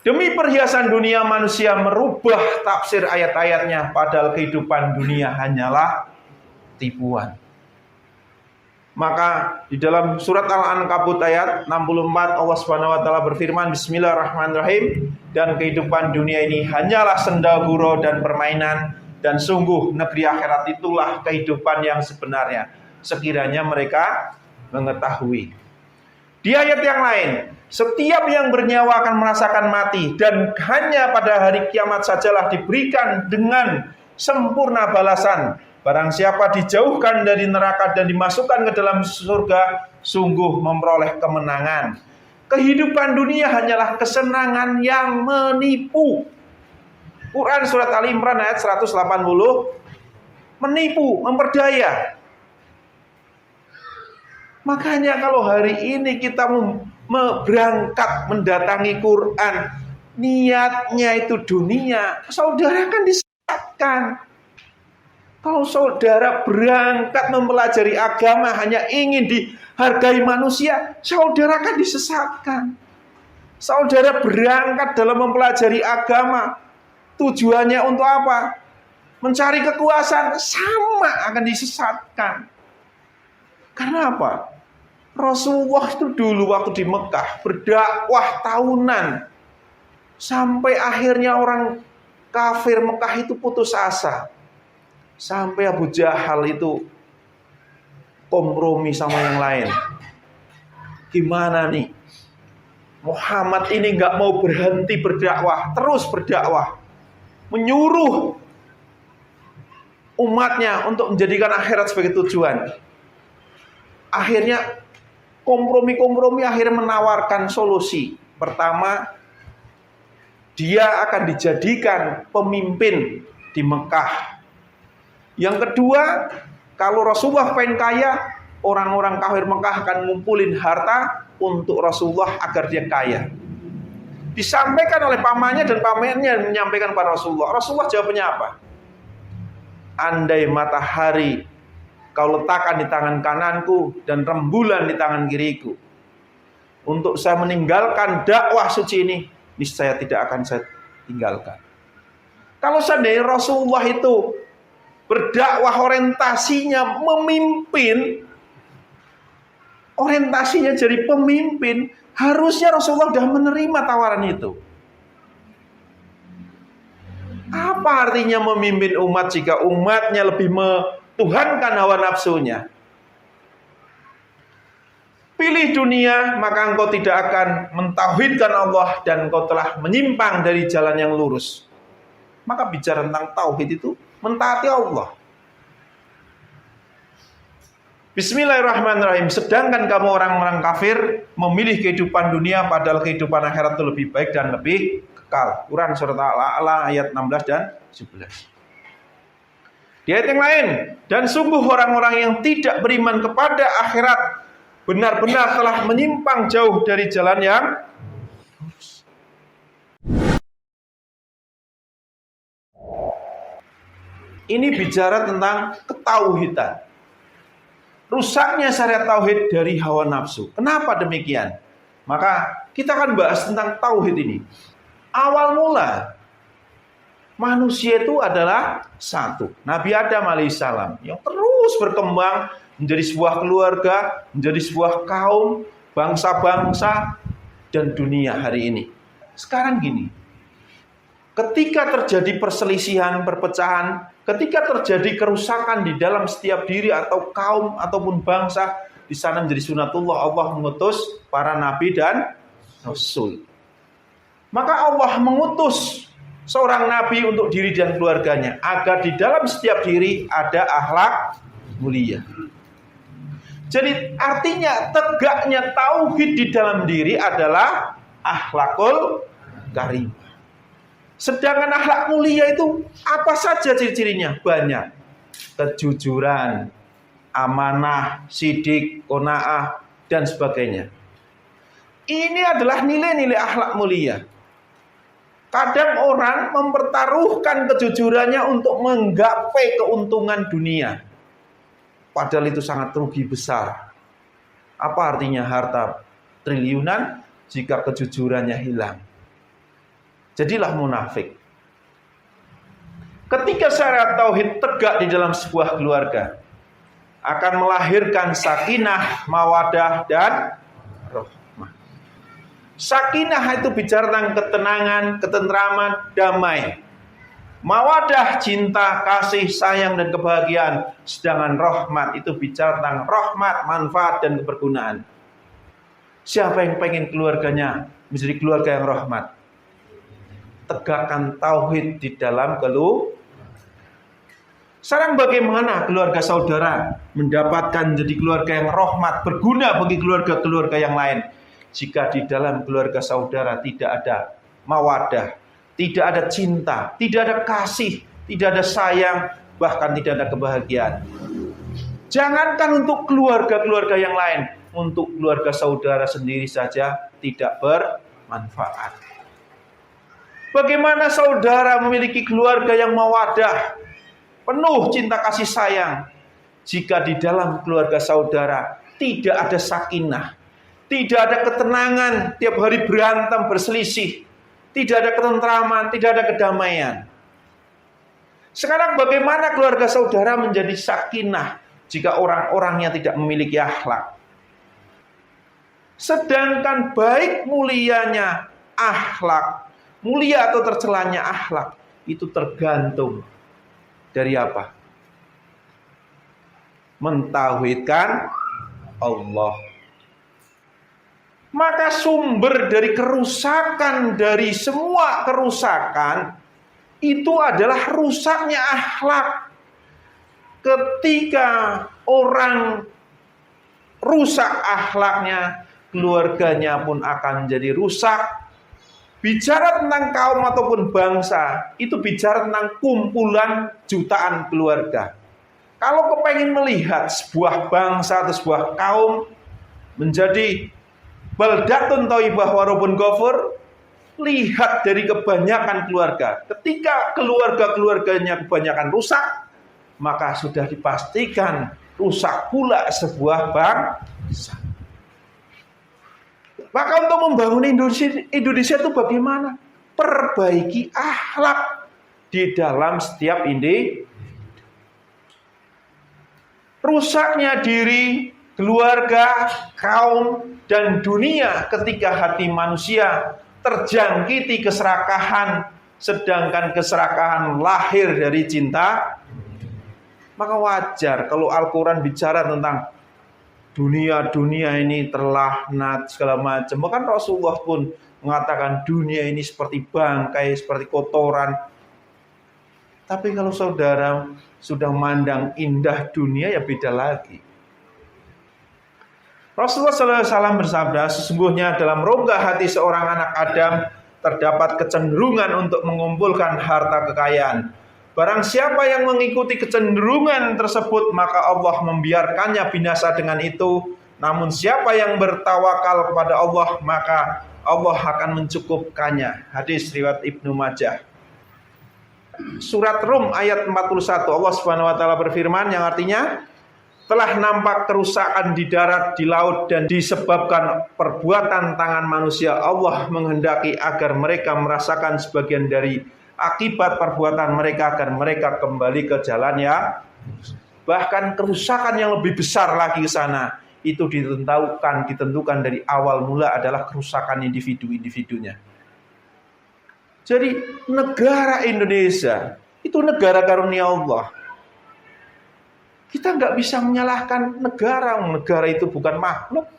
Demi perhiasan dunia manusia merubah tafsir ayat-ayatnya, padahal kehidupan dunia hanyalah tipuan. Maka di dalam surat Al-Ankabut ayat 64 Allah Subhanahu wa taala berfirman, Bismillahirrahmanirrahim, dan kehidupan dunia ini hanyalah senda gurau dan permainan, dan sungguh negeri akhirat itulah kehidupan yang sebenarnya, sekiranya mereka mengetahui. Di ayat yang lain, setiap yang bernyawa akan merasakan mati, dan hanya pada hari kiamat sajalah diberikan dengan sempurna balasan. Barang siapa dijauhkan dari neraka dan dimasukkan ke dalam surga, sungguh memperoleh kemenangan. Kehidupan dunia hanyalah kesenangan yang menipu. Quran surat Ali Imran ayat 180, menipu, memperdaya. Makanya kalau hari ini kita berangkat mendatangi Quran, niatnya itu dunia, saudara akan disesatkan. Kalau saudara berangkat mempelajari agama hanya ingin dihargai manusia, saudara akan disesatkan. Saudara berangkat dalam mempelajari agama, tujuannya untuk apa? Mencari kekuasaan, sama akan disesatkan. Karena apa? Rasulullah itu dulu waktu di Mekah berdakwah tahunan, sampai akhirnya orang kafir Mekah itu putus asa. Sampai Abu Jahal itu kompromi sama yang lain. Gimana nih? Muhammad ini gak mau berhenti berdakwah, terus berdakwah, menyuruh umatnya untuk menjadikan akhirat sebagai tujuan. Akhirnya kompromi akhirnya menawarkan solusi. Pertama, dia akan dijadikan pemimpin di Mekah. Yang kedua, kalau Rasulullah pengen kaya, orang-orang kafir Mekah akan ngumpulin harta untuk Rasulullah agar dia kaya. Disampaikan oleh pamannya, dan pamannya menyampaikan pada Rasulullah. Rasulullah jawabnya apa? Andai matahari kau letakkan di tangan kananku dan rembulan di tangan kiriku, untuk saya meninggalkan dakwah suci ini, niscaya tidak akan saya tinggalkan. Kalau seandainya Rasulullah itu berdakwah orientasinya memimpin, orientasinya jadi pemimpin, harusnya Rasulullah sudah menerima tawaran itu. Apa artinya memimpin umat jika umatnya lebih tuhankan hawa nafsunya? Pilih dunia, maka engkau tidak akan mentauhidkan Allah, dan engkau telah menyimpang dari jalan yang lurus. Maka bicara tentang tauhid itu mentaati Allah. Bismillahirrahmanirrahim. Sedangkan kamu orang-orang kafir memilih kehidupan dunia, padahal kehidupan akhirat itu lebih baik dan lebih kekal. Quran surat Al-A'la ayat 16 dan 17. Di ayat yang lain, dan sungguh orang-orang yang tidak beriman kepada akhirat benar-benar telah menyimpang jauh dari jalan yang lurus. Ini bicara tentang ketauhidan. Rusaknya syariat tauhid dari hawa nafsu. Kenapa demikian? Maka kita akan bahas tentang tauhid ini. Awal mula manusia itu adalah satu, Nabi Adam alaihissalam, yang terus berkembang menjadi sebuah keluarga, menjadi sebuah kaum, bangsa-bangsa, dan dunia hari ini. Sekarang gini, ketika terjadi perselisihan, perpecahan, ketika terjadi kerusakan di dalam setiap diri atau kaum ataupun bangsa, di sana menjadi sunatullah Allah mengutus para nabi dan rasul. Maka Allah mengutus seorang nabi untuk diri dan keluarganya, agar di dalam setiap diri ada akhlak mulia. Jadi artinya tegaknya tauhid di dalam diri adalah akhlakul karimah. Sedangkan akhlak mulia itu apa saja ciri-cirinya? Banyak. Kejujuran, amanah, sidik, qanaah, dan sebagainya. Ini adalah nilai-nilai akhlak mulia. Kadang orang mempertaruhkan kejujurannya untuk menggapai keuntungan dunia, padahal itu sangat rugi besar. Apa artinya harta triliunan jika kejujurannya hilang? Jadilah munafik. Ketika syariat tauhid tegak di dalam sebuah keluarga, akan melahirkan sakinah, mawadah, dan rahmah. Sakinah itu bicara tentang ketenangan, ketentraman, damai. Mawadah, cinta, kasih, sayang, dan kebahagiaan. Sedangkan rahmat itu bicara tentang rahmat, manfaat, dan kebergunaan. Siapa yang pengen keluarganya menjadi keluarga yang rahmat? Tegakkan tauhid di dalam keluarga. Sekarang bagaimana keluarga saudara mendapatkan jadi keluarga yang rahmat, berguna bagi keluarga-keluarga yang lain? Jika di dalam keluarga saudara tidak ada mawadah, tidak ada cinta, tidak ada kasih, tidak ada sayang, bahkan tidak ada kebahagiaan. Jangankan untuk keluarga-keluarga yang lain, untuk keluarga saudara sendiri saja tidak bermanfaat. Bagaimana saudara memiliki keluarga yang mawadah, penuh cinta kasih sayang, jika di dalam keluarga saudara tidak ada sakinah, tidak ada ketenangan, tiap hari berantem berselisih, tidak ada ketentraman, tidak ada kedamaian. Sekarang bagaimana keluarga saudara menjadi sakinah jika orang-orangnya tidak memiliki akhlak? Sedangkan baik mulianya akhlak, mulia atau tercelanya akhlak, itu tergantung dari apa? Mentauhidkan Allah. Maka sumber dari kerusakan, dari semua kerusakan, itu adalah rusaknya akhlak. Ketika orang rusak akhlaknya, keluarganya pun akan jadi rusak. Bicara tentang kaum ataupun bangsa, itu bicara tentang kumpulan jutaan keluarga. Kalau kepengen melihat sebuah bangsa atau sebuah kaum menjadi baldatun thayyibah wa rabbun ghafur, lihat dari kebanyakan keluarga. Ketika keluarga-keluarganya kebanyakan rusak, maka sudah dipastikan rusak pula sebuah bangsa. Maka untuk membangun Indonesia itu bagaimana? Perbaiki akhlak di dalam setiap individu. Rusaknya diri, keluarga, kaum, dan dunia ketika hati manusia terjangkiti keserakahan, sedangkan keserakahan lahir dari cinta, maka wajar kalau Al-Quran bicara tentang dunia ini terlaknat segala macam. Bahkan Rasulullah pun mengatakan dunia ini seperti bangkai, seperti kotoran. Tapi kalau saudara sudah mandang indah dunia, ya beda lagi. Rasulullah SAW bersabda, sesungguhnya dalam rongga hati seorang anak Adam terdapat kecenderungan untuk mengumpulkan harta kekayaan. Barang siapa yang mengikuti kecenderungan tersebut, maka Allah membiarkannya binasa dengan itu. Namun siapa yang bertawakal kepada Allah, maka Allah akan mencukupkannya. Hadis riwayat Ibnu Majah. Surat Rum ayat 41, Allah Subhanahu wa taala berfirman yang artinya, telah nampak kerusakan di darat, di laut, dan disebabkan perbuatan tangan manusia. Allah menghendaki agar mereka merasakan sebagian dari akibat perbuatan mereka, agar mereka kembali ke jalan yang bahkan kerusakan yang lebih besar lagi ke sana. Itu ditentukan dari awal mula adalah kerusakan individu-individunya. Jadi negara Indonesia itu negara karunia Allah. Kita nggak bisa menyalahkan negara. Negara itu bukan makhluk.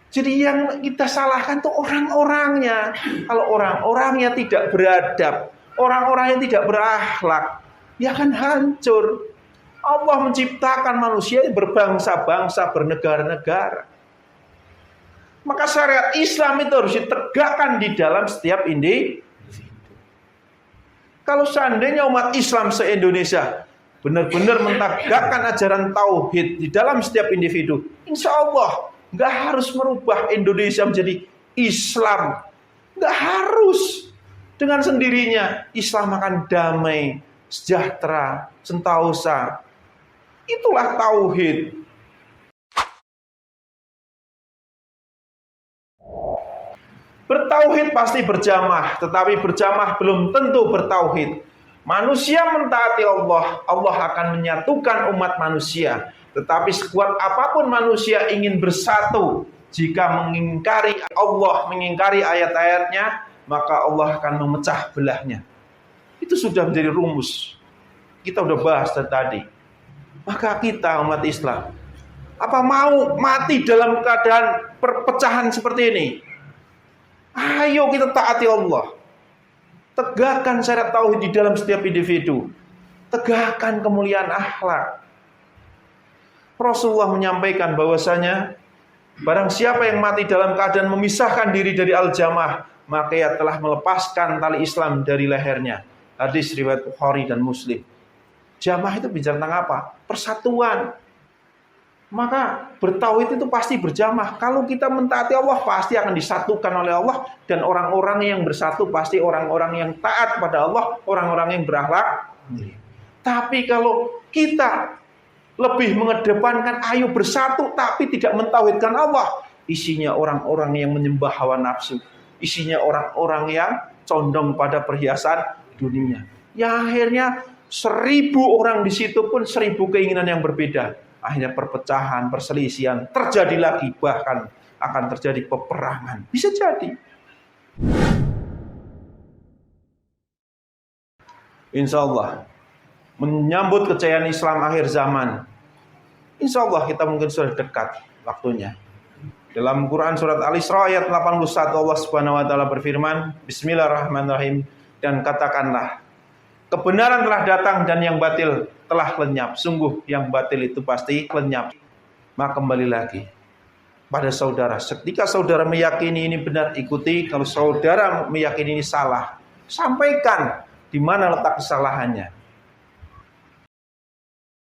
Jadi yang kita salahkan tuh orang-orangnya. Kalau orang-orangnya tidak beradab, orang-orangnya tidak berakhlak, ya akan hancur. Allah menciptakan manusia berbangsa-bangsa, bernegara-negara. Maka syariat Islam itu harus ditegakkan di dalam setiap individu. Kalau seandainya umat Islam se-Indonesia benar-benar menegakkan ajaran tauhid di dalam setiap individu, insya Allah nggak harus merubah Indonesia menjadi Islam. Nggak harus. Dengan sendirinya Islam akan damai, sejahtera, sentosa. Itulah tauhid. Bertauhid pasti berjamaah, tetapi berjamaah belum tentu bertauhid. Manusia mentaati Allah, Allah akan menyatukan umat manusia. Tetapi sekuat apapun manusia ingin bersatu, jika mengingkari Allah, mengingkari ayat-ayatnya, maka Allah akan memecah belahnya. Itu sudah menjadi rumus. Kita udah bahas tadi. Maka kita umat Islam, apa mau mati dalam keadaan perpecahan seperti ini? Ayo kita taati Allah. Tegakkan syariat tauhid di dalam setiap individu. Tegakkan kemuliaan akhlak. Rasulullah menyampaikan bahwasanya barang siapa yang mati dalam keadaan memisahkan diri dari al-jamaah, maka ia telah melepaskan tali Islam dari lehernya. Hadis riwayat Bukhari dan Muslim. Jamaah itu bicara tentang apa? Persatuan. Maka bertauhid itu pasti berjamaah. Kalau kita mentaati Allah, pasti akan disatukan oleh Allah. Dan orang-orang yang bersatu pasti orang-orang yang taat pada Allah, orang-orang yang berakhlak. Tapi kalau kita lebih mengedepankan ayo bersatu, tapi tidak mentauhidkan Allah, isinya orang-orang yang menyembah hawa nafsu, isinya orang-orang yang condong pada perhiasan dunia. Ya akhirnya 1000 orang di situ pun 1000 keinginan yang berbeda. Akhirnya perpecahan, perselisihan terjadi lagi, bahkan akan terjadi peperangan. Bisa jadi. Insya Allah menyambut kejayaan Islam akhir zaman. Insya Allah kita mungkin sudah dekat waktunya. Dalam Quran surat Al-Isra ayat 81 Allah Subhanahu wa taala berfirman, Bismillahirrahmanirrahim, dan katakanlah, kebenaran telah datang dan yang batil telah lenyap. Sungguh yang batil itu pasti lenyap. Maka kembali lagi pada saudara. Ketika saudara meyakini ini benar, ikuti. Kalau saudara meyakini ini salah, sampaikan di mana letak kesalahannya.